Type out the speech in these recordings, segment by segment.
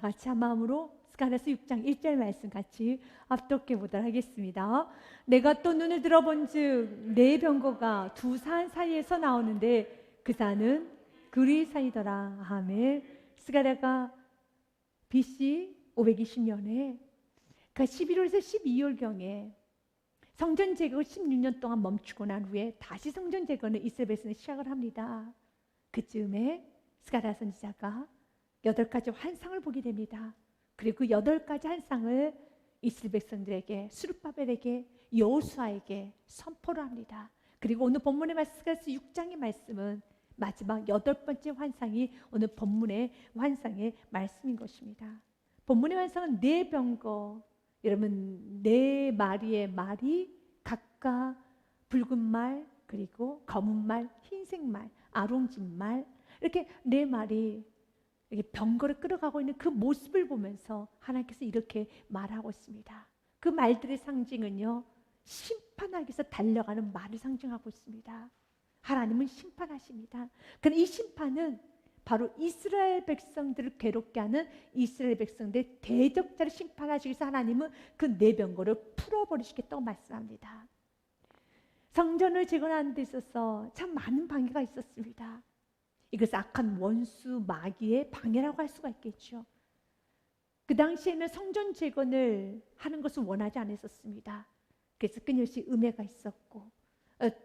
같이 한 마음으로 스가랴서 6장 1절 말씀 같이 합독해 보도록 하겠습니다. 내가 또 눈을 들어본즉 네 병거가 두 산 사이에서 나오는데 그 산은 그리산이더라. 아멘. 스가랴가 BC 520년에 그 11월에서 12월경에 성전 제거가 16년 동안 멈추고 난 후에 다시 성전 제거는 이스라엘 백성이 시작을 합니다. 그쯤에 스가랴 선지자가 8가지 환상을 보게 됩니다. 그리고 그 8가지 환상을 이스라엘 백성들에게, 스룹바벨에게, 여호수아에게 선포를 합니다. 그리고 오늘 본문의 말씀 스가랴서 6장의 말씀은 마지막 8번째 환상이 오늘 본문의 환상의 말씀인 것입니다. 본문의 환상은 네 병거, 여러분 네 마리의 말이 각각 붉은 말, 그리고 검은 말, 흰색 말, 아롱진 말, 이렇게 네 말이 이렇게 병거를 끌어가고 있는 그 모습을 보면서 하나님께서 이렇게 말하고 있습니다. 그 말들의 상징은요, 심판하기 위해서 달려가는 말을 상징하고 있습니다. 하나님은 심판하십니다. 그럼 이 심판은 바로 이스라엘 백성들을 괴롭게 하는 이스라엘 백성들의 대적자를 심판하시기 위해서 하나님은 그 네 병거를 풀어버리시겠다고 말씀합니다. 성전을 재건하는 데 있어서 참 많은 방해가 있었습니다. 이것은 악한 원수 마귀의 방해라고 할 수가 있겠죠. 그 당시에는 성전 재건을 하는 것을 원하지 않았었습니다. 그래서 끊임없이 음해가 있었고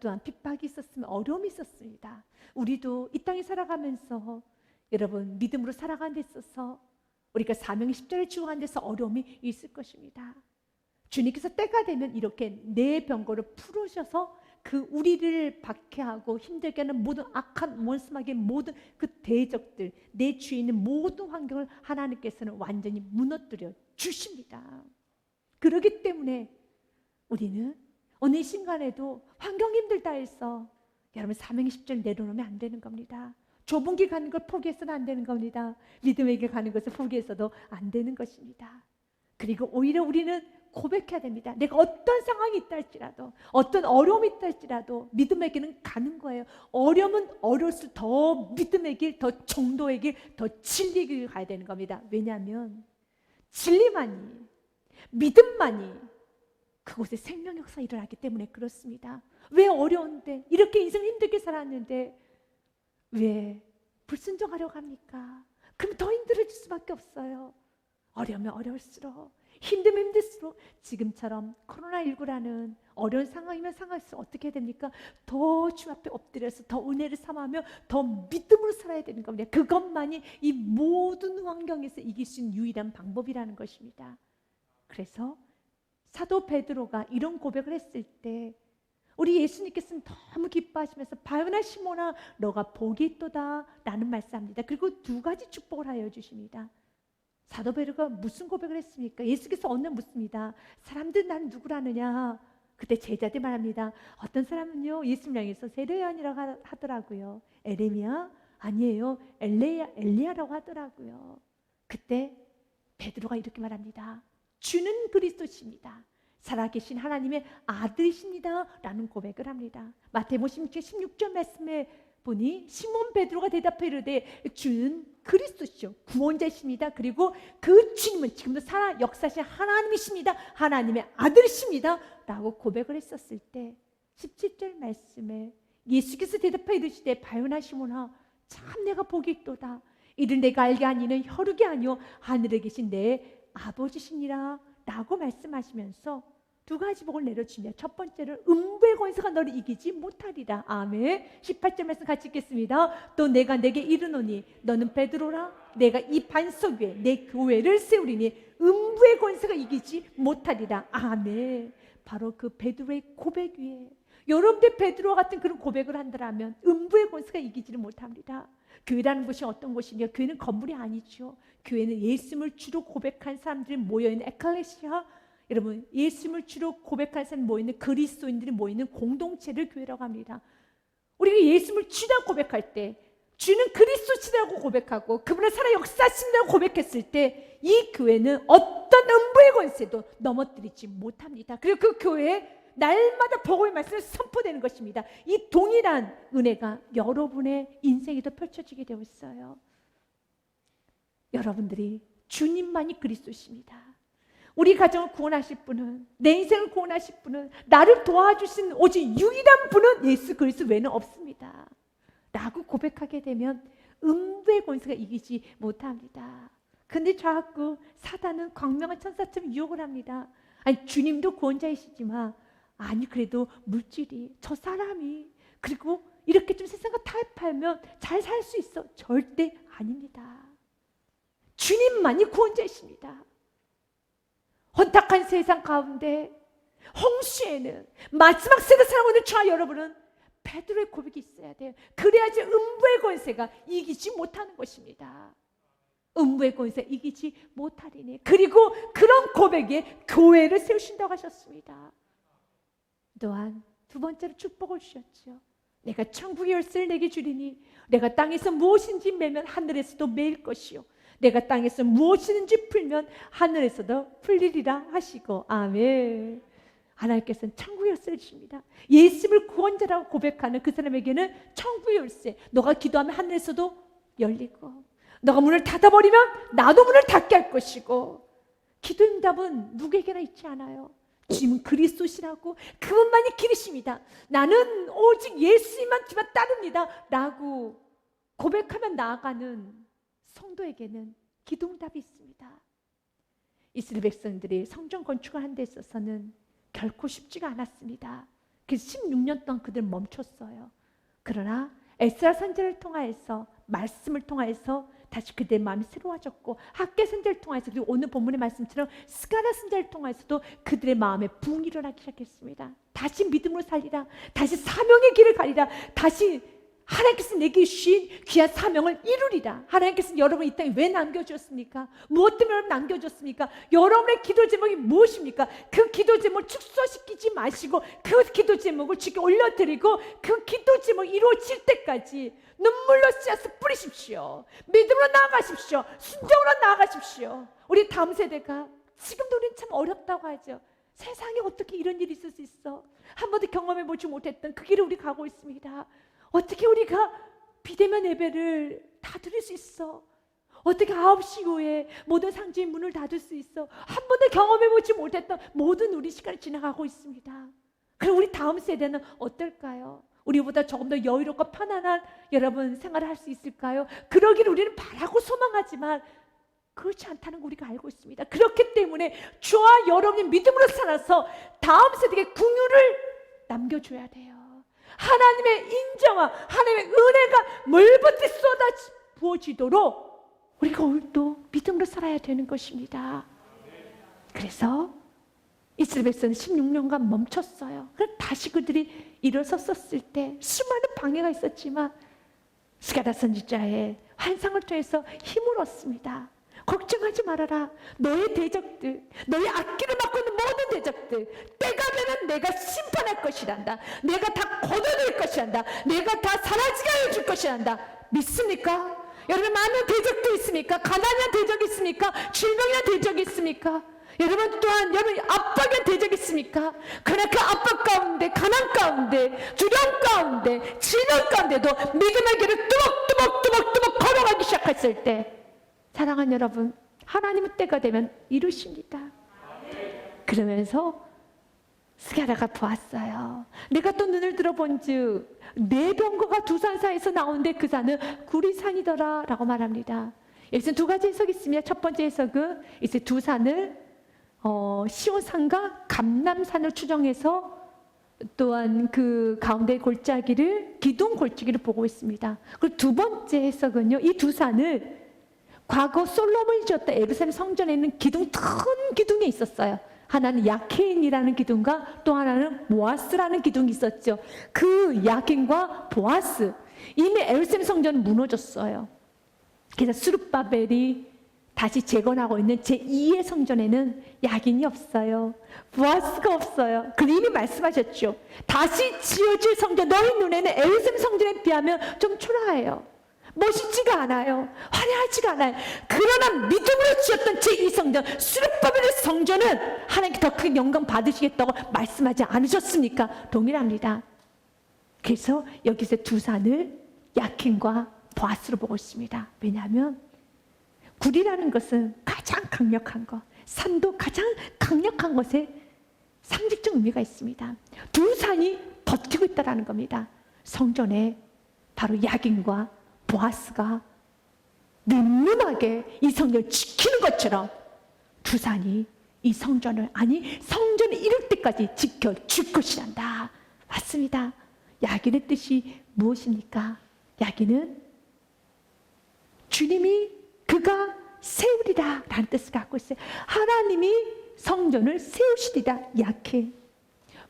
또한 핍박이 있었으면 어려움이 있었습니다. 우리도 이 땅에 살아가면서 여러분 믿음으로 살아가는 데 있어서 우리가 사명의 십자가를 지고 가는 데서 어려움이 있을 것입니다. 주님께서 때가 되면 이렇게 내 병거를 풀으셔서 그 우리를 박해하고 힘들게 하는 모든 악한 원수마귀의 모든 그 대적들, 내 주위에 있는 모든 환경을 하나님께서는 완전히 무너뜨려 주십니다. 그렇기 때문에 우리는 어느 순간에도 환경이 힘들다 해서 여러분 사명의 십자를 내려놓으면 안 되는 겁니다. 좁은 길 가는 걸 포기해서는 안 되는 겁니다. 믿음의 길 가는 것을 포기해서도 안 되는 것입니다. 그리고 오히려 우리는 고백해야 됩니다. 내가 어떤 상황이 있다 할지라도, 어떤 어려움이 있다 할지라도 믿음의 길은 가는 거예요. 어려움은 어려울수록 더 믿음의 길, 더 정도의 길, 더 진리의 길을 가야 되는 겁니다. 왜냐하면 진리만이, 믿음만이 그곳에 생명 역사가 일어나기 때문에 그렇습니다. 왜 어려운데, 이렇게 인생 힘들게 살았는데 왜 불순종하려고 합니까? 그럼 더 힘들어질 수밖에 없어요. 어려우면 어려울수록, 힘들면 힘들수록, 지금처럼 코로나19라는 어려운 상황이면 상황에서 어떻게 해야 됩니까? 더 주 앞에 엎드려서 더 은혜를 삼하며 더 믿음으로 살아야 되는 겁니다. 그것만이 이 모든 환경에서 이길 수 있는 유일한 방법이라는 것입니다. 그래서 사도 베드로가 이런 고백을 했을 때 우리 예수님께서는 너무 기뻐하시면서 바요나 시몬아 너가 복이 있도다 라는 말씀합니다. 그리고 두 가지 축복을 하여 주십니다. 사도 베드로가 무슨 고백을 했습니까? 예수께서 어느 날 묻습니다. 사람들 난 누구라느냐? 그때 제자들 말합니다. 어떤 사람은요 예수님 향해서 세례요한이라고 하더라고요. 에레미야? 아니에요. 엘리야라고 하더라고요. 그때 베드로가 이렇게 말합니다. 주는 그리스도십니다. 살아계신 하나님의 아들이십니다 라는 고백을 합니다. 마태복음 16절 말씀에 보니 시몬 베드로가 대답해 이르되 주는 그리스도시요 구원자이십니다. 그리고 그 주님은 지금도 살아 역사하신 하나님이십니다. 하나님의 아들이십니다 라고 고백을 했었을 때 17절 말씀에 예수께서 대답해 이르시되 바요나 시몬아 참 내가 복이 있도다. 이를 내가 알게 하니는 혈육이 아니요 하늘에 계신 내 아버지시니라 라고 말씀하시면서 두 가지 복을 내려주며 첫 번째는 음부의 권세가 너를 이기지 못하리라. 아멘. 18절 말씀 같이 읽겠습니다. 또 내가 내게 이르노니 너는 베드로라. 내가 이 반석 위에 내 교회를 세우리니 음부의 권세가 이기지 못하리라. 아멘. 바로 그 베드로의 고백 위에 여러분들 베드로와 같은 그런 고백을 한다면 음부의 권세가 이기지를 못합니다. 교회라는 곳이 어떤 곳이냐? 교회는 건물이 아니죠. 교회는 예수님을 주로 고백한 사람들이 모여있는 에클레시아, 여러분 예수님을 주로 고백한 사람들이 모여있는 그리스도인들이 모이는 공동체를 교회라고 합니다. 우리가 예수님을 주라고 고백할 때 주는 그리스도시라고 고백하고 그분의 살아 역사하신다고 고백했을 때 이 교회는 어떤 음부의 권세도 넘어뜨리지 못합니다. 그리고 그 교회에 날마다 복음의 말씀이 선포되는 것입니다. 이 동일한 은혜가 여러분의 인생에도 펼쳐지게 되어 있어요. 여러분들이 주님만이 그리스도십니다. 우리 가정을 구원하실 분은, 내 인생을 구원하실 분은, 나를 도와주신 오직 유일한 분은 예수 그리스도 외에는 없습니다 라고 고백하게 되면 음부의 권세가 이기지 못합니다. 근데 자꾸 사단은 광명한 천사처럼 유혹을 합니다. 아니, 주님도 구원자이시지만, 아니 그래도 물질이, 저 사람이, 그리고 이렇게 좀 세상과 타협하면 잘 살 수 있어. 절대 아닙니다. 주님만이 구원자이십니다. 혼탁한 세상 가운데, 홍수에는, 마지막 세대 살아오는 저와 여러분은 베드로의 고백이 있어야 돼요. 그래야지 음부의 권세가 이기지 못하는 것입니다. 음부의 권세 이기지 못하리니. 그리고 그런 고백에 교회를 세우신다고 하셨습니다. 또한 두 번째로 축복을 주셨죠. 내가 천국의 열쇠를 내게 주리니 내가 땅에서 무엇인지 매면 하늘에서도 매일 것이요 내가 땅에서 무엇이든지 풀면 하늘에서도 풀리리라 하시고. 아멘. 하나님께서는 천국의 열쇠를 주십니다. 예수를 구원자라고 고백하는 그 사람에게는 천국의 열쇠, 너가 기도하면 하늘에서도 열리고, 너가 문을 닫아버리면 나도 문을 닫게 할 것이고. 기도의 응답은 누구에게나 있지 않아요. 주님은 그리스도시라고, 그분만이 길이십니다. 나는 오직 예수님만 따릅니다 라고 고백하면 나아가는 성도에게는 기도 응답이 있습니다. 이스라엘 백성들이 성전 건축을 하는 데 있어서는 결코 쉽지가 않았습니다. 그래서 16년 동안 그들 멈췄어요. 그러나 에스라 선지자를 통하여서, 말씀을 통하여서 다시 그들의 마음이 새로워졌고, 학개 선지자를 통해서, 그리고 오늘 본문의 말씀처럼 스가랴 선지자를 통해서도 그들의 마음에 부흥이 일어나기 시작했습니다. 다시 믿음으로 살리라, 다시 사명의 길을 가리라, 다시 하나님께서 내게 주신 귀한 사명을 이루리라. 하나님께서 여러분 이 땅에 왜 남겨주셨습니까? 무엇 때문에 여러분 남겨주셨습니까? 여러분의 기도 제목이 무엇입니까? 그 기도 제목을 축소시키지 마시고 그 기도 제목을 주께 올려드리고 그 기도 제목이 이루어질 때까지 눈물로 씨앗을 뿌리십시오. 믿음으로 나아가십시오. 순종으로 나아가십시오. 우리 다음 세대가, 지금도 우리는 참 어렵다고 하죠. 세상에 어떻게 이런 일이 있을 수 있어? 한 번도 경험해보지 못했던 그 길을 우리 가고 있습니다. 어떻게 우리가 비대면 예배를 다 드릴 수 있어? 어떻게 9시 이후에 모든 상주의 문을 닫을 수 있어? 한 번도 경험해보지 못했던 모든 우리 시간이 지나가고 있습니다. 그럼 우리 다음 세대는 어떨까요? 우리보다 조금 더 여유롭고 편안한 여러분 생활을 할 수 있을까요? 그러기를 우리는 바라고 소망하지만 그렇지 않다는 걸 우리가 알고 있습니다. 그렇기 때문에 저와 여러분이 믿음으로 살아서 다음 세대에게 긍휼을 남겨줘야 돼요. 하나님의 인정과 하나님의 은혜가 물붓듯이 쏟아 부어지도록 우리가 오늘도 믿음으로 살아야 되는 것입니다. 그래서 이스라엘 백성은 16년간 멈췄어요. 그래서 다시 그들이 일어섰을 때 수많은 방해가 있었지만 스가랴 선지자의 환상을 통해서 힘을 얻습니다. 걱정하지 말아라. 너의 대적들, 너의 악기를 맡고 있는 모든 대적들, 때가 되면 내가 심판할 것이란다. 내가 다 걷어낼 것이란다. 내가 다 사라지게 해줄 것이란다. 믿습니까? 여러분, 많은 대적도 있습니까? 가난한 대적이 있습니까? 질병이한 대적이 있습니까? 여러분 또한 여러분 압박의 대적이 있습니까? 그러나 그 압박 가운데, 가난 가운데, 두려움 가운데, 질병 가운데도 믿음의 길을 뚜벅뚜벅 걸어가기 시작했을 때, 사랑하는 여러분, 하나님의 때가 되면 이루십니다. 그러면서 스가랴가 보았어요. 내가 또 눈을 들어본즉 네 병거가 두 산 사이에서 나오는데 그 산은 구리산이더라 라고 말합니다. 여기서 두 가지 해석이 있습니다. 첫 번째 해석은 이제 두 산을 시온산과 감람산을 추정해서 또한 그 가운데 골짜기를 기둥 골짜기를 보고 있습니다. 그리고 두 번째 해석은요, 이 두 산을 과거 솔로몬이 지었던 예루살렘 성전에 있는 기둥, 큰 기둥이 있었어요. 하나는 야킨이라는 기둥과 또 하나는 보아스라는 기둥이 있었죠. 그 야킨과 보아스, 이미 예루살렘 성전은 무너졌어요. 그래서 스룹바벨이 다시 재건하고 있는 제2의 성전에는 야긴이 없어요. 보아스가 없어요. 그 이미 말씀하셨죠. 다시 지어질 성전, 너희 눈에는 예루살렘 성전에 비하면 좀 초라해요. 멋있지가 않아요. 화려하지가 않아요. 그러나 믿음으로 지었던 제2성전 스룹바벨의 성전은 하나님께 더 큰 영광 받으시겠다고 말씀하지 않으셨습니까? 동일합니다. 그래서 여기서 두 산을 야킨과 보아스로 보고 있습니다. 왜냐하면 굴이라는 것은 가장 강력한 것, 산도 가장 강력한 것에 상징적 의미가 있습니다. 두 산이 버티고 있다는 겁니다. 성전에 바로 야긴과 보아스가 늠름하게 이 성전을 지키는 것처럼 두 산이 이 성전을, 아니 성전을 이룰 때까지 지켜줄 것이란다. 맞습니다. 야긴의 뜻이 무엇입니까? 야긴은 주님이 그가 세우리라 라는 뜻을 갖고 있어요. 하나님이 성전을 세우시리라. 야긴.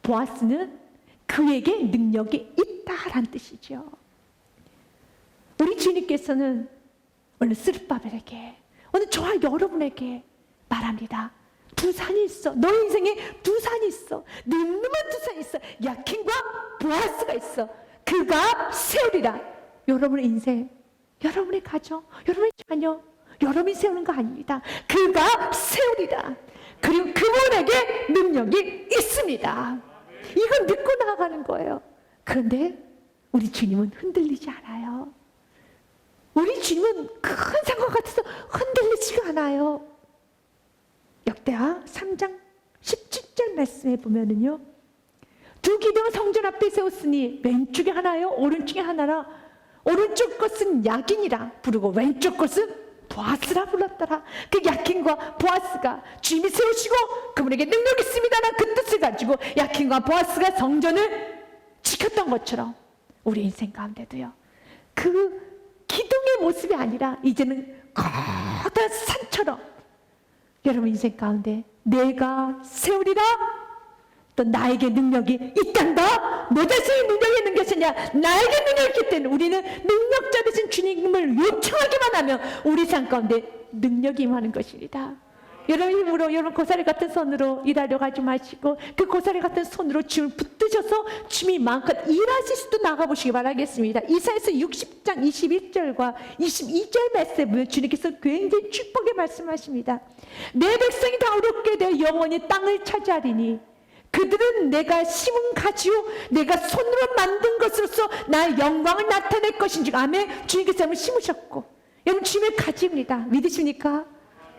보아스는 그에게 능력이 있다라는 뜻이죠. 우리 주님께서는 오늘 스룹바벨에게, 오늘 저와 여러분에게 말합니다. 두 산이 있어. 너 인생에 두 산이 있어. 늠름한 두 산이 있어. 야킨과 보아스가 있어. 그가 세우리라. 여러분의 인생, 여러분의 가정, 여러분의 자녀, 여러분이 세우는 거 아닙니다. 그가 세우리라. 그리고 그분에게 능력이 있습니다. 이걸 믿고 나아가는 거예요. 그런데 우리 주님은 흔들리지 않아요. 우리 주님은 큰 상관 같아서 흔들리지가 않아요. 역대하 3장 17절 말씀에 보면은요, 두 기둥을 성전 앞에 세웠으니 왼쪽에 하나요, 오른쪽에 하나라. 오른쪽 것은 야긴이라 부르고 왼쪽 것은 보아스라 불렀더라. 그 야긴과 보아스가 주님이 세우시고 그분에게 능력이 있습니다라는 그 뜻을 가지고 야긴과 보아스가 성전을 지켰던 것처럼 우리 인생 가운데도요, 그 기둥의 모습이 아니라 이제는 커다란 산처럼 여러분 인생 가운데 내가 세우리라. 또 나에게 능력이 있단다. 너 자신이 능력이 있는 것이냐, 나에게 능력이 있기 때문에 우리는 능력자 되신 주님을 요청하기만 하면 우리 삶 가운데 능력이 임하는 것입니다. 여러분 힘으로, 여러분 고사리 같은 손으로 일하려고 하지 마시고 그 고사리 같은 손으로 주님을 붙드셔서 주님이 마음껏 일하실 수도 나가보시기 바라겠습니다. 이사야서 60장 21절과 22절 말씀에 보면 주님께서 굉장히 축복의 말씀하십니다. 내 백성이 다 어렵게 되어 영원히 땅을 차지하리니 그들은 내가 심은 가지요 내가 손으로 만든 것으로서 나의 영광을 나타낼 것인지. 아멘. 주님께서 여러분 심으셨고 여러분 주님의 가지입니다. 믿으십니까?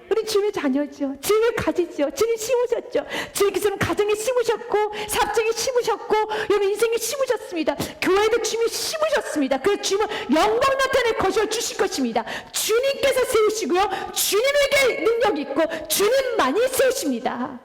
우리 주님의 자녀죠. 주님의 가지죠. 주님 심으셨죠. 주님께서는 가정에 심으셨고 사업장에 심으셨고 여러분 인생에 심으셨습니다. 교회도 주님이 심으셨습니다. 그래서 주님은 영광 나타낼 것을 주실 것입니다. 주님께서 세우시고요, 주님에게 능력이 있고 주님만이 세우십니다.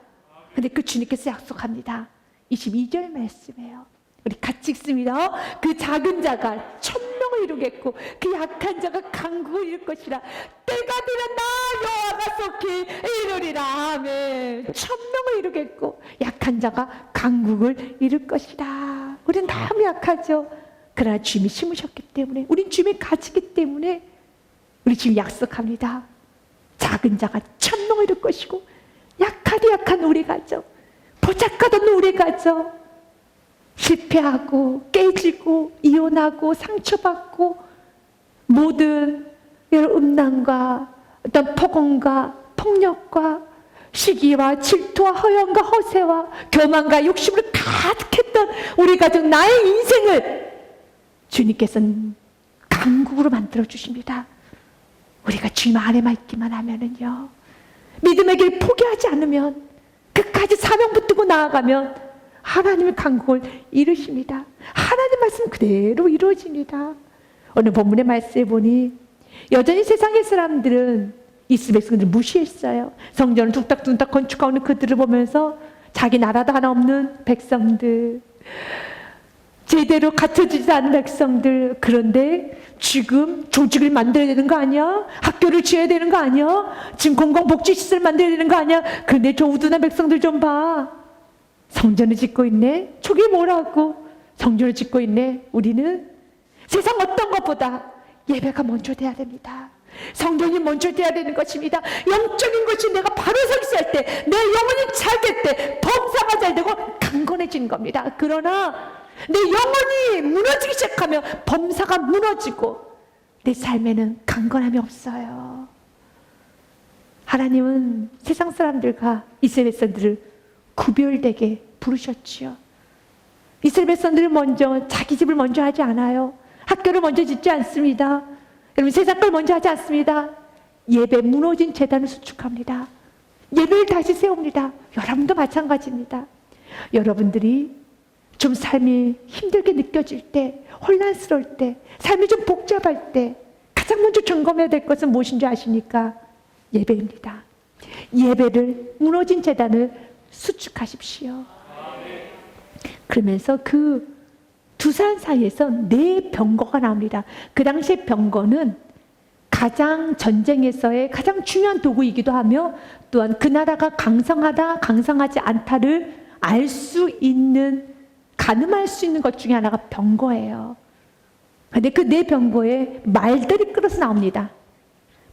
근데 그 주님께서 약속합니다. 22절 말씀이에요. 우리 같이 읽습니다. 그 작은 자가 1000명을 이루겠고 그 약한 자가 강국을 이룰 것이라. 때가 되면 나 여호와가 속히 이루리라. 아멘. 1000명을 이루겠고 약한 자가 강국을 이룰 것이라. 우린 너무 약하죠. 그러나 주님이 심으셨기 때문에, 우린 주님이 가지기 때문에 우리 주님 약속합니다. 작은 자가 1000명을 이룰 것이고 약하디 약한 우리 가정, 보잘것없는 우리 가정, 실패하고 깨지고 이혼하고 상처받고 모든 음란과 어떤 폭언과 폭력과 시기와 질투와 허영과 허세와 교만과 욕심으로 가득했던 우리 가정, 나의 인생을 주님께서는 강국으로 만들어 주십니다. 우리가 주님 안에만 있기만 하면은요, 믿음의 길 포기하지 않으면, 끝까지 사명 붙들고 나아가면 하나님의 강국을 이루십니다. 하나님 말씀 그대로 이루어집니다. 오늘 본문의 말씀에 보니 여전히 세상의 사람들은 이스라엘 백성들을 무시했어요. 성전을 뚝딱뚝딱 건축하는 그들을 보면서 자기 나라도 하나 없는 백성들, 제대로 갖춰지지 않은 백성들, 그런데 지금 조직을 만들어야 되는 거 아니야? 학교를 지어야 되는 거 아니야? 지금 공공복지시설 만들어야 되는 거 아니야? 그런데 저 우둔한 백성들 좀 봐. 성전을 짓고 있네? 저게 뭐라고? 성전을 짓고 있네? 우리는 세상 어떤 것보다 예배가 먼저 돼야 됩니다. 성전이 먼저 돼야 되는 것입니다. 영적인 것이 내가 바로 서 있을 때, 내 영혼이 잘될 때 범사가 잘 되고 강건해지는 겁니다. 그러나 내 영혼이 무너지기 시작하면 범사가 무너지고 내 삶에는 강건함이 없어요. 하나님은 세상 사람들과 이스라엘 백성들을 구별되게 부르셨지요. 이스라엘 백성들은 먼저 자기 집을 먼저 하지 않아요. 학교를 먼저 짓지 않습니다. 여러분 세상 걸 먼저 하지 않습니다. 예배 무너진 제단을 수축합니다. 예배를 다시 세웁니다. 여러분도 마찬가지입니다. 여러분들이 좀 삶이 힘들게 느껴질 때, 혼란스러울 때, 삶이 좀 복잡할 때 가장 먼저 점검해야 될 것은 무엇인지 아십니까? 예배입니다. 예배를, 무너진 제단을 수축하십시오. 그러면서 그 두 산 사이에서 네 병거가 나옵니다. 그 당시에 병거는 가장 전쟁에서의 가장 중요한 도구이기도 하며 또한 그 나라가 강성하다, 강성하지 않다를 알 수 있는, 가늠할 수 있는 것 중에 하나가 병거예요. 그런데 그 네 병거에 말들이 끌어서 나옵니다.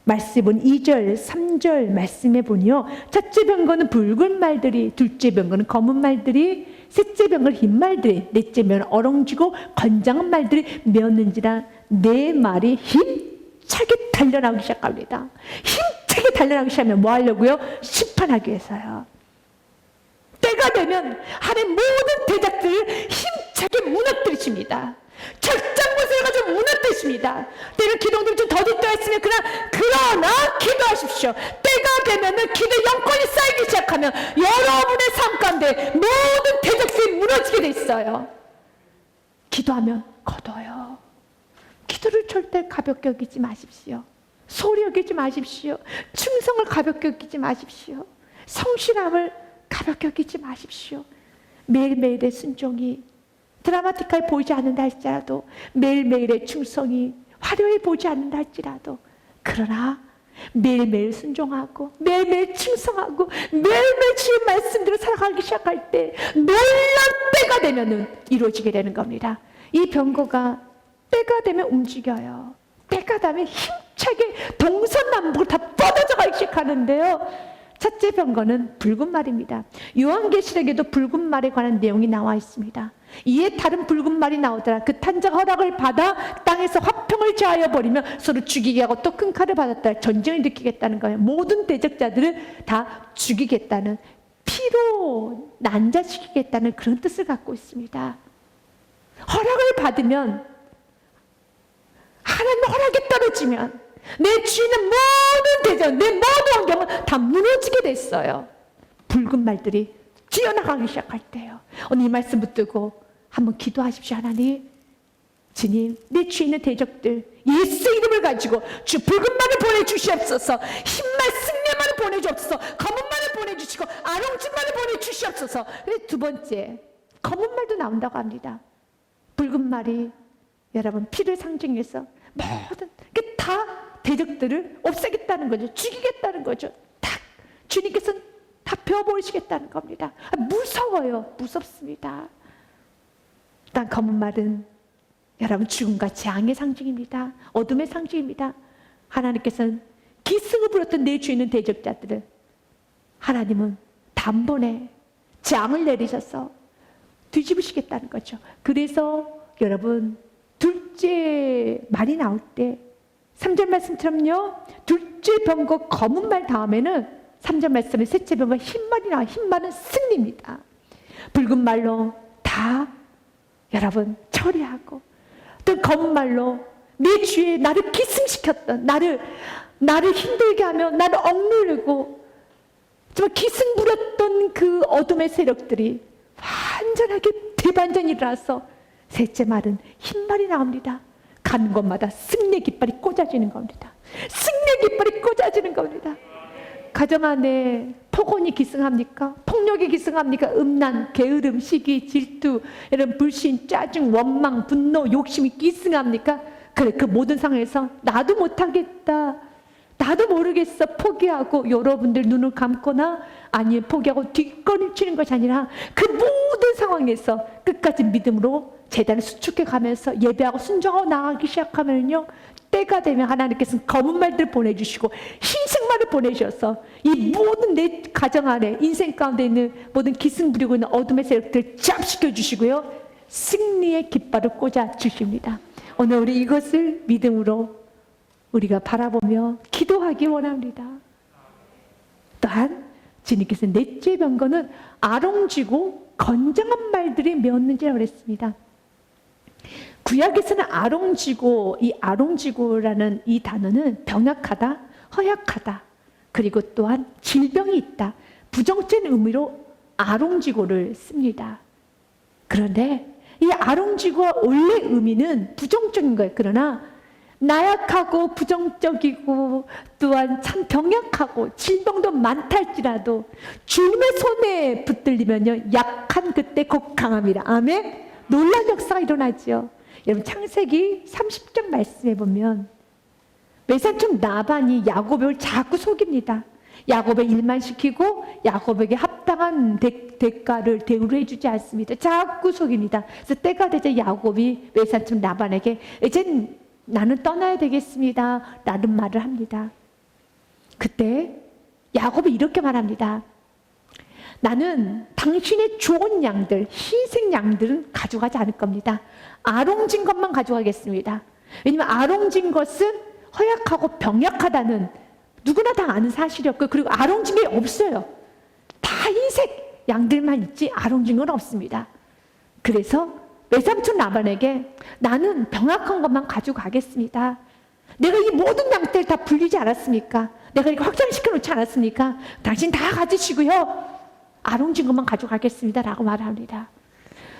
말씀해 본 2절, 3절 말씀해 보니요. 첫째 병거는 붉은 말들이, 둘째 병거는 검은 말들이, 셋째 병거는 흰 말들이, 넷째 병거는 어렁지고 건장한 말들이 메었는지라 네 말이 힘차게 달려나오기 시작합니다. 힘차게 달려나오기 시작하면 뭐 하려고요? 심판하기 위해서요. 때가 되면 하나님 모든 대적들을 힘차게 무너뜨리십니다. 철장못을 가지고 무너뜨리십니다. 때로 기도들이 좀 더디떠 있으면 그러나 기도하십시오. 때가 되면은 기도 영권이 쌓이기 시작하면 여러분의 삶 가운데 모든 대적들이 무너지게 돼 있어요. 기도하면 거둬요. 기도를 절대 가볍게 여기지 마십시오. 소리 여기지 마십시오. 충성을 가볍게 여기지 마십시오. 성실함을 가볍게 여기지 마십시오. 매일매일의 순종이 드라마틱하게 보이지 않는다 할지라도, 매일매일의 충성이 화려해 보이지 않는다 할지라도, 그러나 매일매일 순종하고 매일매일 충성하고 매일매일 주의 말씀대로 살아가기 시작할 때 놀라운 때가 되면은 이루어지게 되는 겁니다. 이 병거가 때가 되면 움직여요. 때가 되면 힘차게 동서남북으로 다 뻗어져 가기 시작하는데요. 첫째 병거는 붉은 말입니다. 요한계시록에도 붉은 말에 관한 내용이 나와 있습니다. 이에 다른 붉은 말이 나오더라. 그 탄자가 허락을 받아 땅에서 화평을 제하여 버리며 서로 죽이게 하고 또 큰 칼을 받았다. 전쟁을 일으키겠다는 거예요. 모든 대적자들을 다 죽이겠다는, 피로 난자시키겠다는 그런 뜻을 갖고 있습니다. 허락을 받으면, 하나님 허락이 떨어지면 내 주인은 모든 대적, 내 모든 환경은 다 무너지게 됐어요. 붉은 말들이 뛰어나가기 시작할 때요. 오늘 이 말씀 붙들고 한번 기도하십시오. 하나님, 주님, 내 주인의 대적들 예수 이름을 가지고 주 붉은 말을 보내주시옵소서. 흰말 승리말을 보내주옵소서. 검은 말을 보내주시고 아롱진 말을 보내주시옵소서. 두 번째, 검은 말도 나온다고 합니다. 붉은 말이 여러분 피를 상징해서 모든 다 대적들을 없애겠다는 거죠. 죽이겠다는 거죠. 다 주님께서는 다 베어버리시겠다는 겁니다. 무서워요. 무섭습니다. 단 검은 말은 여러분 죽음과 재앙의 상징입니다. 어둠의 상징입니다. 하나님께서는 기승을 부렸던 내 주인은 대적자들을 하나님은 단번에 재앙을 내리셔서 뒤집으시겠다는 거죠. 그래서 여러분 둘째 말이 나올 때 3절 말씀처럼요. 둘째 병거 검은 말 다음에는 3절 말씀에 셋째 병거 흰 말이 나와요. 흰 말은 승리입니다. 붉은 말로 다 여러분 처리하고, 또 검은 말로 내 주에 나를 기승시켰던, 나를 힘들게 하며 나를 억누르고 정말 기승 부렸던 그 어둠의 세력들이 완전하게 대반전이 일어나서 셋째 말은 흰 말이 나옵니다. 가는 곳마다 승리의 깃발이 꽂아지는 겁니다. 승리의 깃발이 꽂아지는 겁니다. 가정 안에 폭언이 기승합니까? 폭력이 기승합니까? 음란, 게으름, 시기, 질투, 이런 불신, 짜증, 원망, 분노, 욕심이 기승합니까? 그래, 그 모든 상황에서 나도 못하겠다, 나도 모르겠어 포기하고 여러분들 눈을 감거나 아니면 포기하고 뒷걸음치는 것이 아니라 그 모든 상황에서 끝까지 믿음으로 제단을 수축해 가면서 예배하고 순종하고 나가기 시작하면요, 때가 되면 하나님께서는 검은 말들을 보내주시고 흰색 말을 보내주셔서 이 모든 내 가정 안에 인생 가운데 있는 모든 기승 부리고 있는 어둠의 세력들을 잡시켜 주시고요, 승리의 깃발을 꽂아 주십니다. 오늘 우리 이것을 믿음으로 우리가 바라보며 기도하기 원합니다. 또한 주님께서 넷째 병거는 아롱지고 건장한 말들이 메었는지라고 그랬습니다. 구약에서는 아롱지고, 이 아롱지고라는 이 단어는 병약하다, 허약하다. 그리고 또한 질병이 있다. 부정적인 의미로 아롱지고를 씁니다. 그런데 이 아롱지고의 원래 의미는 부정적인 거예요. 그러나 나약하고 부정적이고 또한 참 병약하고 질병도 많다 할지라도 주님의 손에 붙들리면요, 약한 그때 곧 강합니다. 아멘. 놀라운 역사가 일어나죠. 여러분, 창세기 30장 말씀해 보면 외삼촌 라반이 야곱을 자꾸 속입니다. 야곱의 일만 시키고 야곱에게 합당한 대가를 대우를 해주지 않습니다. 자꾸 속입니다. 그래서 때가 되자 야곱이 외삼촌 라반에게 이젠 나는 떠나야 되겠습니다 라는 말을 합니다. 그때 야곱이 이렇게 말합니다. 나는 당신의 좋은 양들, 흰색 양들은 가져가지 않을 겁니다. 아롱진 것만 가져가겠습니다. 왜냐하면 아롱진 것은 허약하고 병약하다는 누구나 다 아는 사실이었고, 그리고 아롱진 게 없어요. 다 흰색 양들만 있지 아롱진 건 없습니다. 그래서 외삼촌 라반에게 나는 병약한 것만 가지고 가겠습니다. 내가 이 모든 양떼를 다 불리지 않았습니까? 내가 이거 확장시켜 놓지 않았습니까? 당신 다 가지시고요, 아롱진 것만 가지고 가겠습니다 라고 말합니다.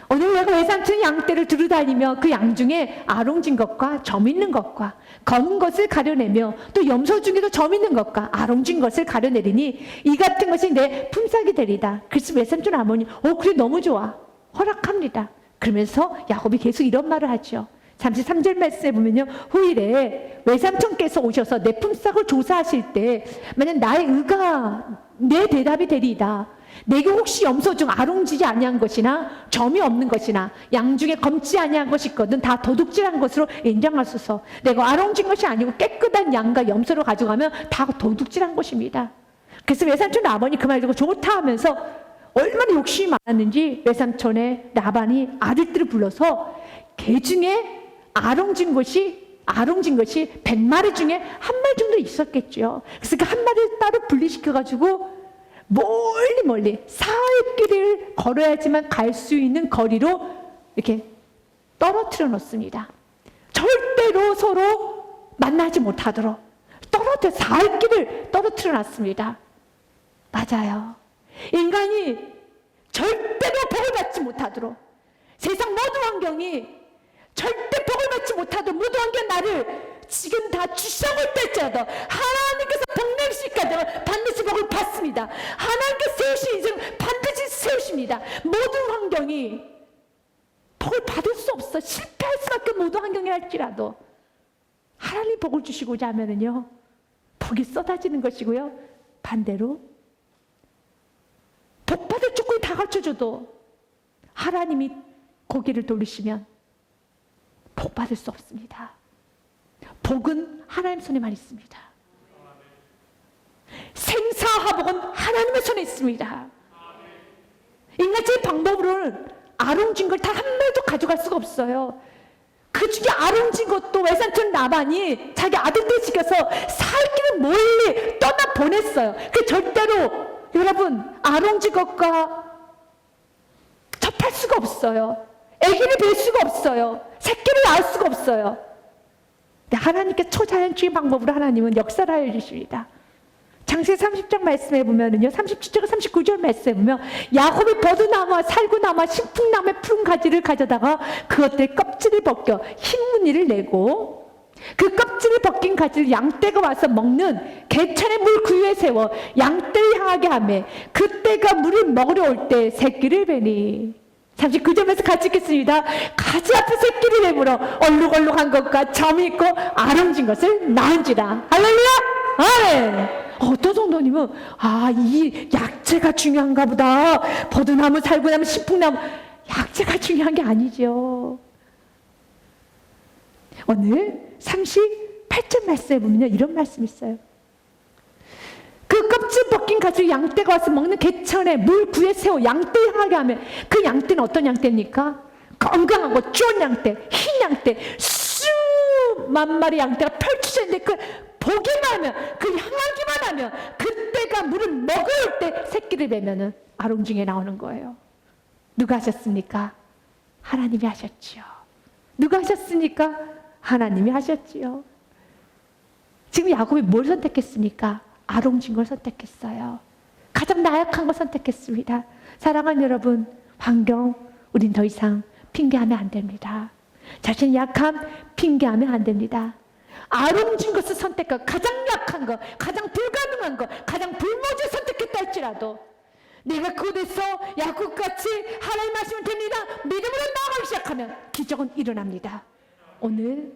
오늘 내가 외삼촌 양떼를 두루다니며 그 양 중에 아롱진 것과 점 있는 것과 검은 것을 가려내며 또 염소 중에도 점 있는 것과 아롱진 것을 가려내리니 이 같은 것이 내 품삯이 되리다. 그래서 외삼촌 아버님 그래 너무 좋아, 허락합니다. 그러면서 야곱이 계속 이런 말을 하죠. 33절 말씀에 보면요, 후일에 외삼촌께서 오셔서 내 품삯을 조사하실 때 만약 나의 의가 내 대답이 되리이다. 내게 혹시 염소 중 아롱지지 아니한 것이나 점이 없는 것이나 양 중에 검지 아니한 것이 있거든 다 도둑질한 것으로 인정하소서. 내가 아롱진 것이 아니고 깨끗한 양과 염소를 가져가면 다 도둑질한 것입니다. 그래서 외삼촌 라반이 그 말 듣고 좋다 하면서 얼마나 욕심이 많았는지 외삼촌의 라반이 아들들을 불러서 개 중에 아롱진 것이 100마리 중에 한 마리 정도 있었겠죠. 그래서 그 한 마리를 따로 분리시켜가지고 멀리 사흘 길을 걸어야지만 갈 수 있는 거리로 이렇게 떨어뜨려 놓습니다. 절대로 서로 만나지 못하도록 사흘 길을 떨어뜨려 놨습니다. 맞아요. 인간이 절대로 복을 받지 못하도록, 세상 모든 환경이 절대 복을 받지 못하도록, 모든 환경 나를 지금 다 주셔볼 때짜도 하나님께서 복 내리실까지 반드시 복을 받습니다. 하나님께서 세우신 인생 반드시 세우십니다. 모든 환경이 복을 받을 수 없어. 실패할 수밖에 모든 환경이 할지라도 하나님 복을 주시고자 하면은요, 복이 쏟아지는 것이고요, 반대로 복 받을 조건이 다 갖춰줘도 하나님이 고개를 돌리시면 복 받을 수 없습니다. 복은 하나님 손에만 있습니다. 생사화복은 하나님의 손에 있습니다. 인간적인 방법으로는 아롱진 걸 단 한 마리도 가져갈 수가 없어요. 그 중에 아롱진 것도 외삼촌 라반이 자기 아들들 시켜서 살길을 멀리 떠나 보냈어요. 그 절대로 여러분 아롱진 것과 접할 수가 없어요. 아기를 뵐 수가 없어요. 새끼를 낳을 수가 없어요. 하나님께 초자연주의 방법으로 하나님은 역사를 하여 주십니다. 창세기 30장 말씀에 보면은요, 37절 39절 말씀에 보면 야곱이 버드나무와 살구나무와 신풍나무의 푸른 가지를 가져다가 그것들의 껍질을 벗겨 흰 무늬를 내고 그 껍질을 벗긴 가지를 양떼가 와서 먹는 개천의 물 구유에 세워 양떼를 향하게 하며 그때가 물을 먹으러 올 때 새끼를 베니. 39절에서 같이 읽겠습니다. 가지 앞에 새끼를 내물어 얼룩얼룩한 것과 점이 있고 아름진 것을 낳은지라. 할렐루야! 아멘! 어떤 성도님은 이 약재가 중요한가 보다. 버드나무, 살구나무, 신풍나무, 약재가 중요한 게 아니죠. 오늘 38절 말씀에 보면 이런 말씀이 있어요. 그 껍질 벗긴 가지를 양떼가 와서 먹는 개천에 물 구에 세워 양떼 향하게 하면 그 양떼는 어떤 양떼입니까? 건강하고 좋은 양떼, 흰 양떼, 수만 마리 양떼가 펼쳐져 있는데 그 보기만 하면, 그 향하기만 하면 그때가 물을 먹을 때 새끼를 베면은 아롱중에 나오는 거예요. 누가 하셨습니까? 하나님이 하셨지요. 누가 하셨습니까? 하나님이 하셨지요. 지금 야곱이 뭘 선택했습니까? 아롱진 걸 선택했어요. 가장 나약한 걸 선택했습니다. 사랑하는 여러분, 환경, 우린 더 이상 핑계하면 안 됩니다. 자신의 약함, 핑계하면 안 됩니다. 아롱진 것을 선택하고 가장 약한 것, 가장 불가능한 것, 가장 불모지를 선택했다 할지라도 내가 그곳에서 야곱같이 하나님 말씀을 됩니다. 믿음으로 나아가기 시작하면 기적은 일어납니다. 오늘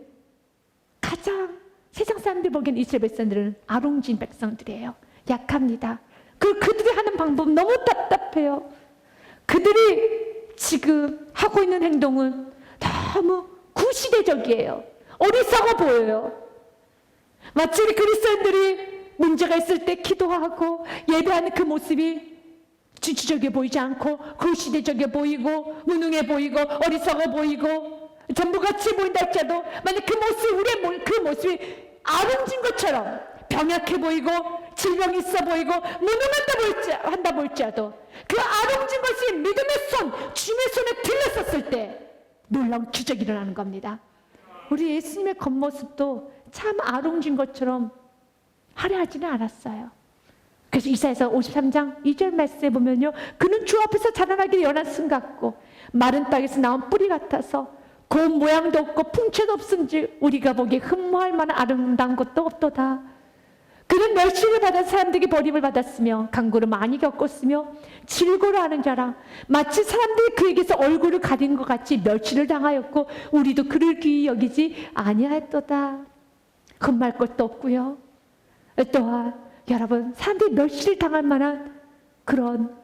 가장 세상 사람들 보기엔 이스라엘 백성들은 아롱진 백성들이에요. 약합니다. 그들이 하는 방법은 너무 답답해요. 그들이 지금 하고 있는 행동은 너무 구시대적이에요. 어리석어 보여요. 마치 우리 그리스도인들이 문제가 있을 때 기도하고 예배하는 그 모습이 진취적이어 보이지 않고 구시대적이어 보이고 무능해 보이고 어리석어 보이고 전부 같이 보인다 할지라도 만약 그 모습이 우리의 그 모습이 아름진 것처럼 병약해 보이고 질병이 있어 보이고 무능한다 볼지라도 그 아름진 것이 믿음의 손, 주님의 손에 들렸었을 때 놀라운 기적이 일어나는 겁니다. 우리 예수님의 겉모습도 참 아롱진 것처럼 화려하지는 않았어요. 그래서 이사야서 53장 2절 말씀에 보면요, 그는 주 앞에서 자라나기를 연한 쓴 같고 마른 땅에서 나온 뿌리 같아서 고운 모양도 없고 풍채도 없은지 우리가 보기에 흠모할 만한 아름다운 것도 없도다. 그는 멸시를 받아 사람들에게 버림을 받았으며 강구를 많이 겪었으며 질고를 하는 자라 마치 사람들이 그에게서 얼굴을 가린 것 같이 멸시를 당하였고 우리도 그를 귀히 여기지 아니하였도다. 흠말 것도 없고요. 또한 여러분, 사람들이 멸시를 당할 만한 그런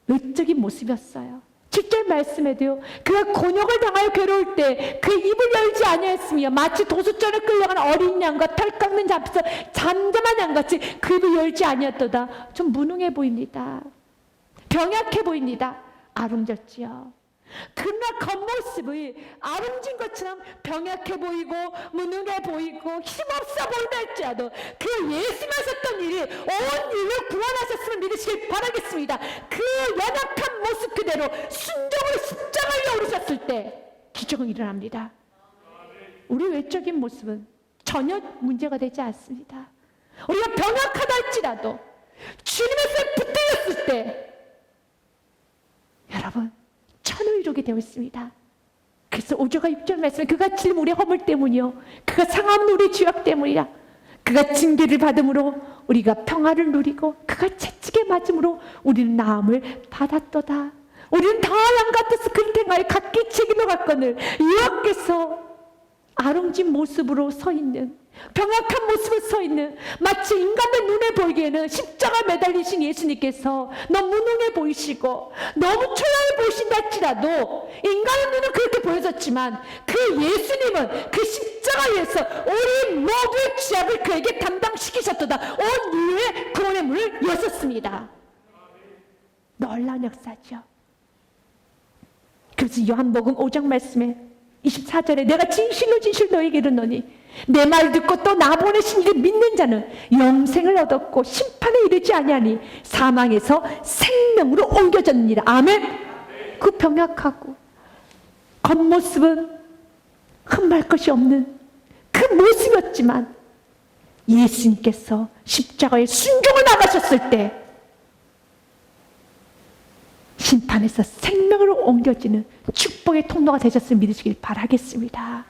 외적인 모습이었어요. 7절 말씀에도요, 그가 곤욕을 당하여 괴로울 때 그 입을 열지 아니하였으며 마치 도수전에 끌려간 어린 양과 털 깎는 자 앞에서 잠잠한 양같이 그 입을 열지 아니하였도다. 좀 무능해 보입니다. 병약해 보입니다. 아름졌지요. 그러나 겉모습이 아름진 것처럼 병약해 보이고 무능해 보이고 힘없어 보인다 할지라도 그 예수님 하셨던 일이 온 인류를 구원하셨음을 믿으시길 바라겠습니다. 그 연약한 모습 그대로 순종으로 십자가에 오르셨을 때 기적은 일어납니다. 우리 외적인 모습은 전혀 문제가 되지 않습니다. 우리가 병약하다 할지라도 주님의 손에 붙들렸을 때 여러분 천을 이루게 되어 있습니다. 그래서 5절과 6절 말씀에 그가 질 우리의 허물 때문이요 그가 상함은 우리 죄악 때문이라. 그가 징계를 받음으로 우리가 평화를 누리고 그가 채찍에 맞음으로 우리는 나음을 받았도다. 우리는 다 양 같아서 그를 행하여 각기 책임을 갖거늘 여호와께서 아롱진 모습으로 서 있는 병약한 모습으로 서 있는 마치 인간의 눈에 보이기에는 십자가 매달리신 예수님께서 너무 무능해 보이시고 너무 초라해 보이신다 할지라도 인간의 눈은 그렇게 보여졌지만 그 예수님은 그 십자가에서 우리 모두의 죄악을 그에게 담당시키셨도다. 온 인류의 구원의 문을 여셨습니다. 놀라운 역사죠. 그래서 요한복음 5장 말씀에 24절에 내가 진실로 너에게 이르노니 내 말 듣고 또 나 보내신 이를 믿는 자는 영생을 얻었고 심판에 이르지 아니하니 사망에서 생명으로 옮겨졌느니라. 아멘. 그 병약하고 겉모습은 흠말 것이 없는 그 모습이었지만 예수님께서 십자가에 순종을 나가셨을 때 심판에서 생명으로 옮겨지는 축복의 통로가 되셨음을 믿으시길 바라겠습니다.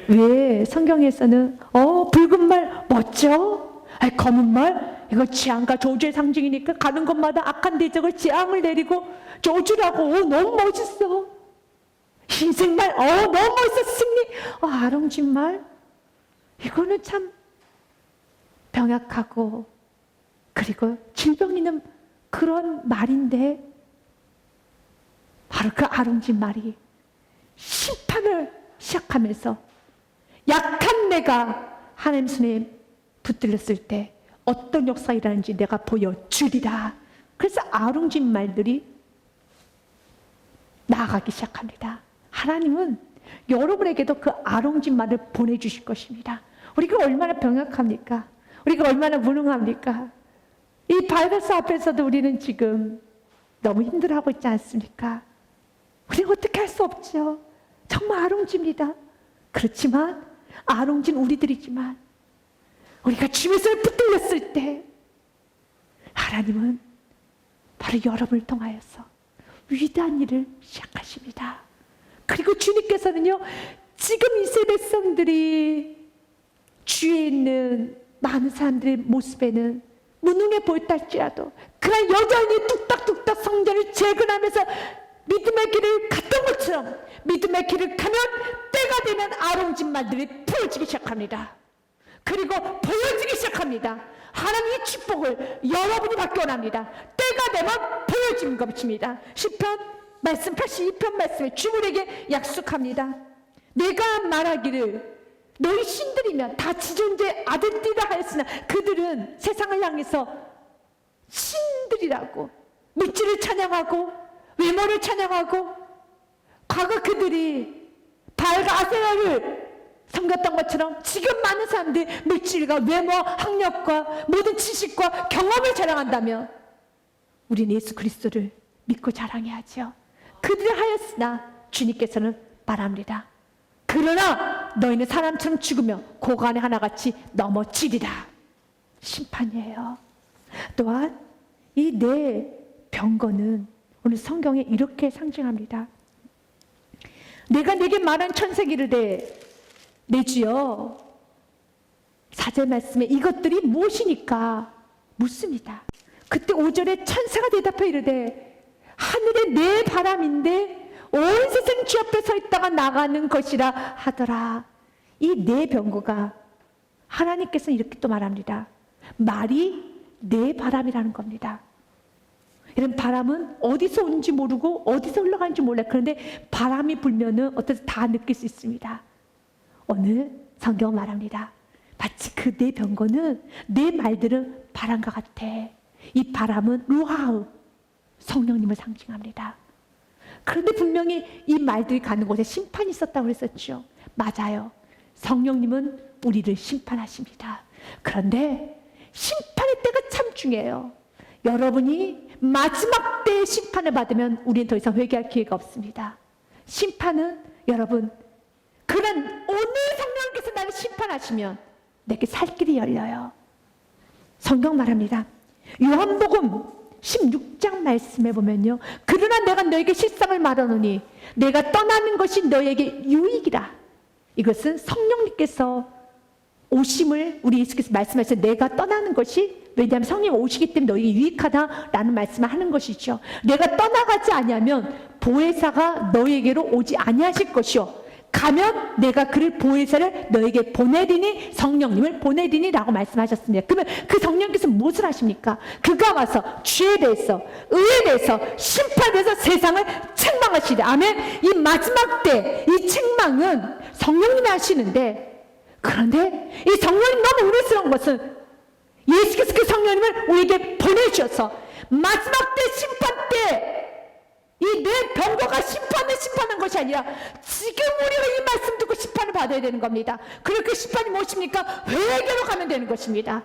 왜 성경에서는 붉은 말 멋져? 검은 말? 이거 재앙과 저주의 상징이니까 가는 곳마다 악한 대적을 재앙을 내리고 저주라고. 너무 멋있어. 흰색 말? 너무 멋있어. 승리. 아름진 말? 이거는 참 병약하고 그리고 질병 있는 그런 말인데 바로 그 아름진 말이 심판을 시작하면서 약한 내가 하나님 손에 붙들렸을 때 어떤 역사가 일어나는지 내가 보여주리라. 그래서 아름진 말들이 나아가기 시작합니다. 하나님은 여러분에게도 그 아름진 말을 보내주실 것입니다. 우리가 얼마나 병약합니까? 우리가 얼마나 무능합니까? 이 바이러스 앞에서도 우리는 지금 너무 힘들어하고 있지 않습니까? 우리는 어떻게 할 수 없죠. 정말 아롱집니다. 그렇지만 아롱진 우리들이지만 우리가 주님의 손을 붙들렸을 때 하나님은 바로 여러분을 통하여서 위대한 일을 시작하십니다. 그리고 주님께서는요, 지금 이스라엘 백성들이 주위에 있는 많은 사람들의 모습에는 무능해 보였다 할지라도 그가 여전히 뚝딱뚝딱 성전을 재건하면서 믿음의 길을 갔던 것처럼 믿음의 길을 가면 때가 되면 아롱진 말들이 풀어지기 시작합니다. 그리고 보여지기 시작합니다. 하나님의 축복을 여러분이 받기 원합니다. 때가 되면 보여지는 것입니다. 시편 말씀 82편 말씀에 주물에게 약속합니다. 내가 말하기를 너희 신들이면 다 지존재 아들들이라 하였으나 그들은 세상을 향해서 신들이라고 물질을 찬양하고 외모를 찬양하고 과거 그들이 바알과 아세라를 섬겼던 것처럼 지금 많은 사람들이 물질과 외모, 학력과 모든 지식과 경험을 자랑한다면 우리는 예수 그리스도를 믿고 자랑해야죠. 그들이 하였으나 주님께서는 말합니다. 그러나 너희는 사람처럼 죽으며 고간에 하나같이 넘어지리라. 심판이에요. 또한 이 네 병거는 오늘 성경에 이렇게 상징합니다. 내가 내게 말한 천사에게 이르되 내 주여, 4절 말씀에 이것들이 무엇이니까 묻습니다. 그때 5절에 천사가 대답해 이르되 하늘의 네 바람인데 온 세상 주 앞에 서 있다가 나가는 것이라 하더라. 이 네 병거가 하나님께서 이렇게 또 말합니다. 말이 네 바람이라는 겁니다. 이런 바람은 어디서 오는지 모르고 어디서 흘러가는지 몰라요. 그런데 바람이 불면은 어떻게 다 느낄 수 있습니다. 오늘 성경 말합니다. 마치 그 네 병거는 네 말들은 바람과 같아. 이 바람은 루하우 성령님을 상징합니다. 그런데 분명히 이 말들이 가는 곳에 심판이 있었다고 그랬었죠. 맞아요. 성령님은 우리를 심판하십니다. 그런데 심판의 때가 참 중요해요. 여러분이 마지막 때의 심판을 받으면 우리는 더 이상 회개할 기회가 없습니다. 심판은 여러분, 그런 오늘 성령께서 나를 심판하시면 내게 살 길이 열려요. 성경 말합니다. 요한복음 16장 말씀에 보면요, 그러나 내가 너에게 실상을 말하노니 내가 떠나는 것이 너에게 유익이라. 이것은 성령님께서 오심을 우리 예수께서 말씀하셔서 내가 떠나는 것이, 왜냐하면 성령이 오시기 때문에 너에게 유익하다라는 말씀을 하는 것이죠. 내가 떠나가지 아니하면 보혜사가 너에게로 오지 아니하실 것이요 가면 내가 그를 보혜사를 너에게 보내리니, 성령님을 보내리니 라고 말씀하셨습니다. 그러면 그 성령께서 무엇을 하십니까? 그가 와서 죄에 대해서, 의에 대해서, 심판에 대해서 세상을 책망하시리라. 아멘. 이 마지막 때 이 책망은 성령님이 하시는데, 그런데 이 성령님 너무 우려스러운 것은 예수께서 그 성령님을 우리에게 보내주셔서 마지막 때, 심판 때 이 내 병거가 심판한 것이 아니라 지금 우리가 이 말씀 듣고 심판을 받아야 되는 겁니다. 그리고 그 심판이 무엇입니까? 회개로 가면 되는 것입니다.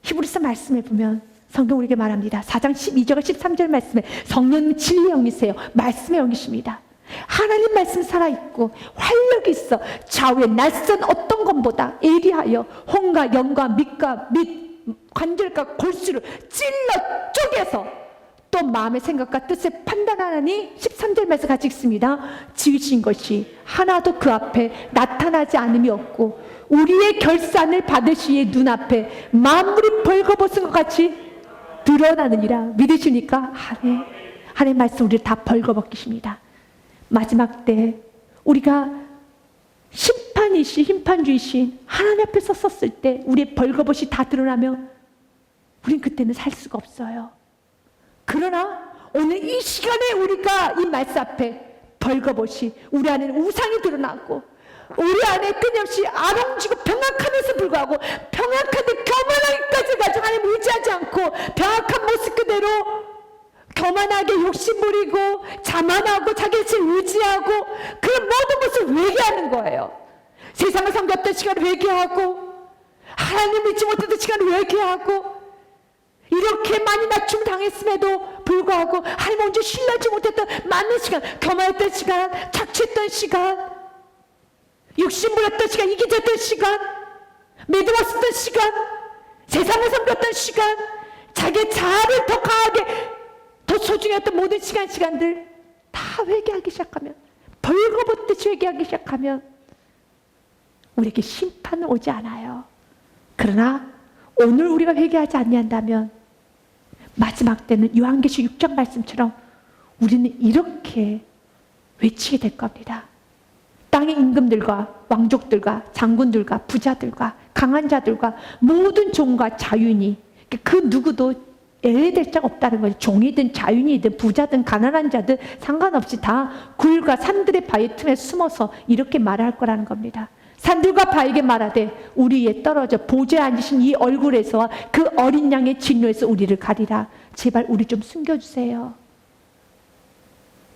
히브리서 말씀에 보면 성경 우리에게 말합니다. 4장 12절 13절 말씀에 성령님은 진리의 영이세요. 말씀의 영이십니다. 하나님 말씀 살아있고 활력이 있어 좌우에 낯선 어떤 것보다 예리하여 혼과 영과 밑과 밑 관절과 골수를 찔러 쪼개서 또 마음의 생각과 뜻을 판단하니 13절 말씀 같이 읽습니다. 지으신 것이 하나도 그 앞에 나타나지 않음이 없고 우리의 결산을 받으시의 눈앞에 만물이 벌거벗은 것 같이 드러나느니라. 믿으십니까? 하나님 말씀 우리를 다 벌거벗기십니다. 마지막 때 우리가 심판주이신 하나님 앞에 섰을 때 우리의 벌거벗이 다 드러나면 우린 그때는 살 수가 없어요. 그러나 오늘 이 시간에 우리가 이 말씀 앞에 벌거벗이, 우리 안에는 우상이 드러나고 우리 안에 끊임없이 아롱지고 병약함에서 불구하고 병약한데 교만하기까지 가지고 하나님 의지하지 않고 병약한 모습 그대로 교만하게 욕심부리고 자만하고 자기 자신을 의지하고 그런 모든 것을 회개하는 거예요. 세상을 섬겼던 시간을 회개하고 하나님 믿지 못했던 시간을 회개하고 이렇게 많이 낮춤 당했음에도 불구하고 하나님 먼저 신뢰하지 못했던 많은 시간, 교만했던 시간, 착취했던 시간, 욕심부렸던 시간, 이기졌던 시간, 믿음을 쓰던 시간, 세상을 섬겼던 시간, 자기의 자아를 더 강하게, 더 소중했던 모든 시간들 다 회개하기 시작하면, 벌거벗듯이 회개하기 시작하면 우리에게 심판은 오지 않아요. 그러나 오늘 우리가 회개하지 않는다면 마지막 때는 요한계시록 6장 말씀처럼 우리는 이렇게 외치게 될 겁니다. 땅의 임금들과 왕족들과 장군들과 부자들과 강한 자들과 모든 종과 자유인이, 그 누구도 예외될 자 없다는 거죠. 종이든 자유인이든 부자든 가난한 자든 상관없이 다 굴과 산들의 바위 틈에 숨어서 이렇게 말할 거라는 겁니다. 산들과 바위에게 말하되 우리 위에 떨어져 보좌에 앉으신 이 얼굴에서와 그 어린 양의 진노에서 우리를 가리라. 제발 우리 좀 숨겨주세요.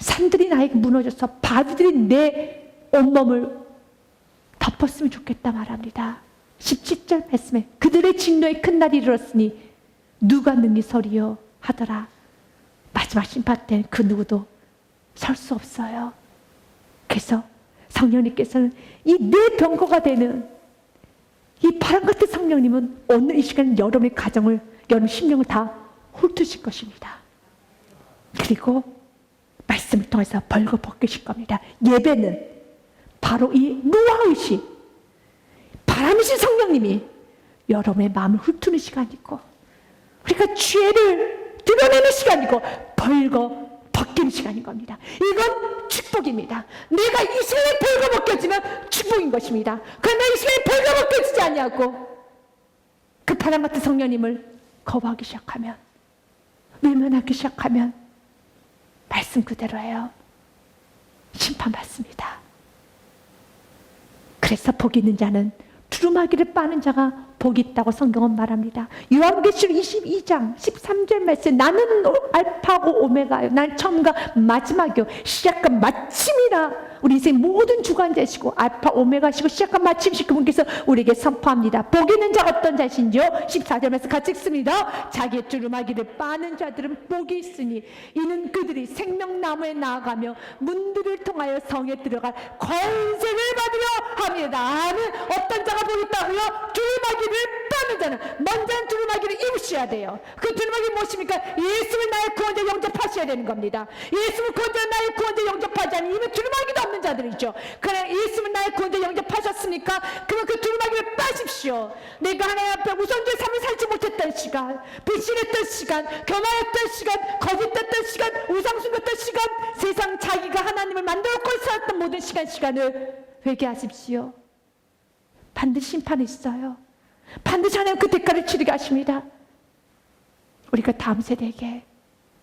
산들이 나에게 무너져서 바위들이 내 온몸을 덮었으면 좋겠다 말합니다. 17절 말씀에 그들의 진노의 큰 날이 이르렀으니 누가 능히 서리요 하더라. 마지막 심판 때는 그 누구도 설 수 없어요. 그래서 성령님께서는 이 내 병거가 되는 이 바람 같은 성령님은 오늘 이 시간 여러분의 가정을, 여러분 심령을 다 훑으실 것입니다. 그리고 말씀을 통해서 벌거벗기실 겁니다. 예배는 바로 이 노아의식, 바람이신 성령님이 여러분의 마음을 훑는 시간이고, 그러니까 죄를 드러내는 시간이고 벌거벗기는 시간인 겁니다. 이건 축복입니다. 내가 이 시간에 벌거벗겨지면 축복인 것입니다. 그러나 이 시간에 벌거벗겨지지 않냐고 그 바람 같은 성령님을 거부하기 시작하면, 외면하기 시작하면 말씀 그대로예요. 심판받습니다. 그래서 복이 있는 자는 두루마기를 빠는 자가 복이 있다고 성경은 말합니다. 요한계시록 22장 13절 말씀, 나는 알파고 오메가요. 난 처음과 마지막이요. 시작과 마침이라. 우리 인생 모든 주관자시고 알파 오메가시고 시작과 마침이시고 그분께서 우리에게 선포합니다. 복 있는 자가 어떤 자신지요? 14절 말씀 같이 읽습니다. 자기의 두루마기를 빠는 자들은 복이 있으니 이는 그들이 생명나무에 나아가며 문들을 통하여 성에 들어갈 권세를 받으려 합니다. 아멘. 어떤 자가 복 있다고요? 두루마기를 빠는 자는 먼저 두루마기를 입으셔야 돼요. 그 두루마기 무엇입니까? 예수를 나의 구원자 영접하셔야 되는 겁니다. 예수를 구원자 나의 구원자 영접하지 않으면 이미 두루마기도 없는 자들이죠. 그러나 예수를 나의 구원자 영접하셨습니까? 그러면 그 두루마기를 빠십시오. 내가 하나님 앞에 우선적 삶을 살지 못했던 시간, 불신했던 시간, 교만했던 시간, 거짓됐던 시간, 우상숭배했던 시간, 세상 자기가 하나님을 만들었고 살았던 모든 시간을 회개하십시오. 반드시 심판이 있어요. 반드시 하나님 그 대가를 치르게 하십니다. 우리가 다음 세대에게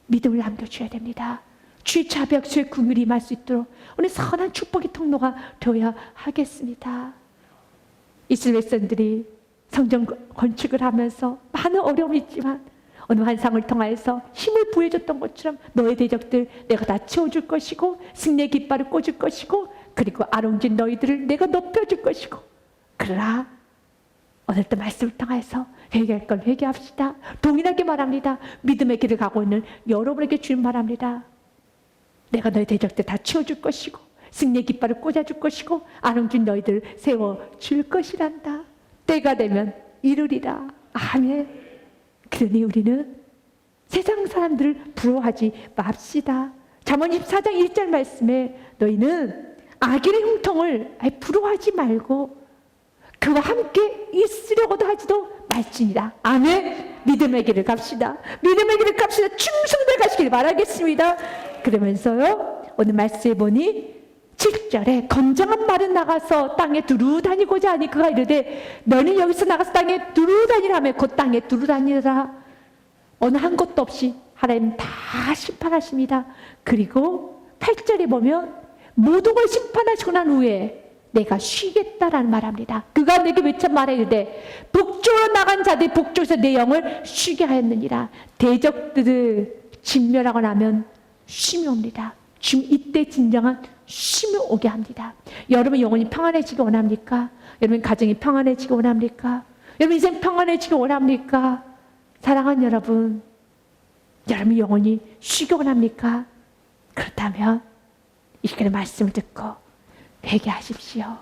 믿음을 남겨줘야 됩니다. 주의 자비와 주의 긍휼이 임할 수 있도록 오늘 선한 축복의 통로가 되어야 하겠습니다. 이스라엘 백성들이 성전 건축을 하면서 많은 어려움이 있지만 어느 환상을 통하여서 힘을 부여줬던 것처럼 너의 대적들 내가 다 채워줄 것이고 승리의 깃발을 꽂을 것이고 그리고 아롱진 너희들을 내가 높여줄 것이고, 그러나 오늘도 말씀을 통해서 회개할 걸 회개합시다. 동일하게 말합니다. 믿음의 길을 가고 있는 여러분에게 주님 말합니다. 내가 너희 대적들 다 치워줄 것이고 승리의 깃발을 꽂아줄 것이고 아름진 너희들 세워줄 것이란다. 때가 되면 이루리라. 아멘. 그러니 우리는 세상 사람들을 부러워하지 맙시다. 잠언 24장 1절 말씀에 너희는 악인의 흉통을 부러워하지 말고 그와 함께 있으려고도 하지도 말지니라. 아멘. 믿음의 길을 갑시다. 믿음의 길을 갑시다. 충성되게 가시길 바라겠습니다. 그러면서요 오늘 말씀해 보니 7절에 건장한 말은 나가서 땅에 두루 다니고자 하니 그가 이르되 너는 여기서 나가서 땅에 두루 다니라며 곧 땅에 두루 다니라. 어느 한 것도 없이 하나님 다 심판하십니다. 그리고 8절에 보면 모든 걸 심판하시고 난 후에 내가 쉬겠다라는 말합니다. 그가 내게 외쳐 말하이르되 북쪽으로 나간 자들이 북쪽에서 내 영을 쉬게 하였느니라. 대적들을 진멸하고 나면 쉼이 옵니다. 지금 이때 진정한 쉼이 오게 합니다. 여러분 영혼이 평안해지기 원합니까? 여러분 가정이 평안해지기 원합니까? 여러분 인생 평안해지기 원합니까? 사랑하는 여러분, 여러분 영혼이 쉬기 원합니까? 그렇다면 이 시간에 말씀을 듣고 회개하십시오.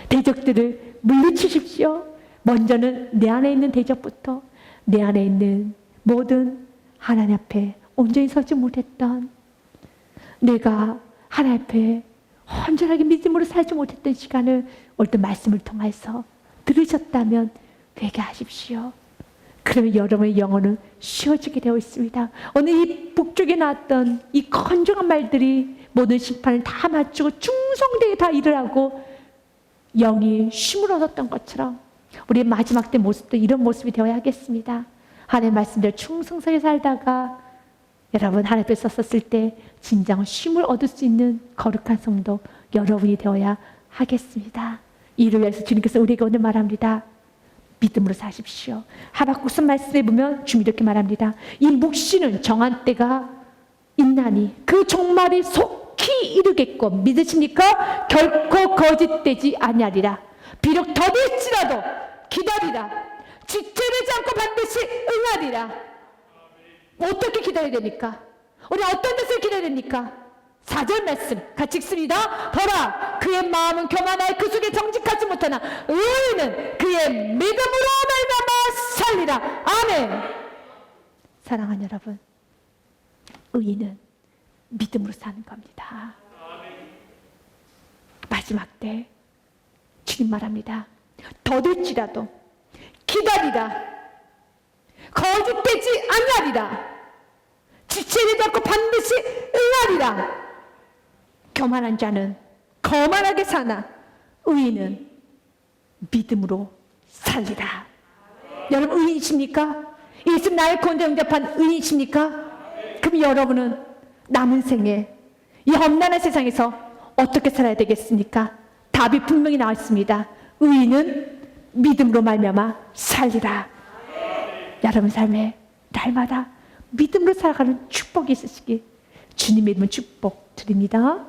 대적들을 물리치십시오. 먼저는 내 안에 있는 대적부터 내 안에 있는 모든 하나님 앞에 온전히 서지 못했던, 내가 하나님 앞에 온전하게 믿음으로 살지 못했던 시간을 오늘 말씀을 통해서 들으셨다면 회개하십시오. 그러면 여러분의 영혼은 쉬어지게 되어 있습니다. 오늘 이 북쪽에 나왔던 이 건조한 말들이 모든 심판을 다 맞추고 충성되게 다 일을 하고 영이 쉼을 얻었던 것처럼 우리의 마지막 때 모습도 이런 모습이 되어야 하겠습니다. 하나님의 말씀대로 충성스럽게 살다가 여러분 하나님 앞에 섰을 때 진정 쉼을 얻을 수 있는 거룩한 성도 여러분이 되어야 하겠습니다. 이를 위해서 주님께서 우리에게 오늘 말합니다. 믿음으로 사십시오. 하박국서 말씀에 보면 주님 이렇게 말합니다. 이 묵시는 정한 때가 있나니 그 종말이 속히 이르겠고 믿으십니까? 결코 거짓되지 아니하리라. 비록 더딜지라도 기다리라. 지체되지 않고 반드시 응하리라. 어떻게 기다려야 됩니까? 우리 어떤 데서 기다려야 됩니까? 4절 말씀 같이 읽습니다. 보라, 그의 마음은 교만하여 그 속에 정직하지 못하나 의인은 그의 믿음으로 말미암아 살리라. 아멘. 사랑하는 여러분, 의인은 믿음으로 사는 겁니다. 마지막 때 주님 말합니다. 더딜지라도 기다리라. 거짓되지 아니하리라. 지체되지 않고 반드시 응하리라. 교만한 자는 거만하게 사나 의인은 믿음으로 살리라. 여러분 의인이십니까? 예수 나의 구원자 영접한 의인이십니까? 그럼 여러분은 남은 생에 이 험난한 세상에서 어떻게 살아야 되겠습니까? 답이 분명히 나와 있습니다. 의인은 믿음으로 말미암아 살리라. 여러분 삶에 날마다 믿음으로 살아가는 축복이 있으시기 주님의 이름으로 축복 드립니다.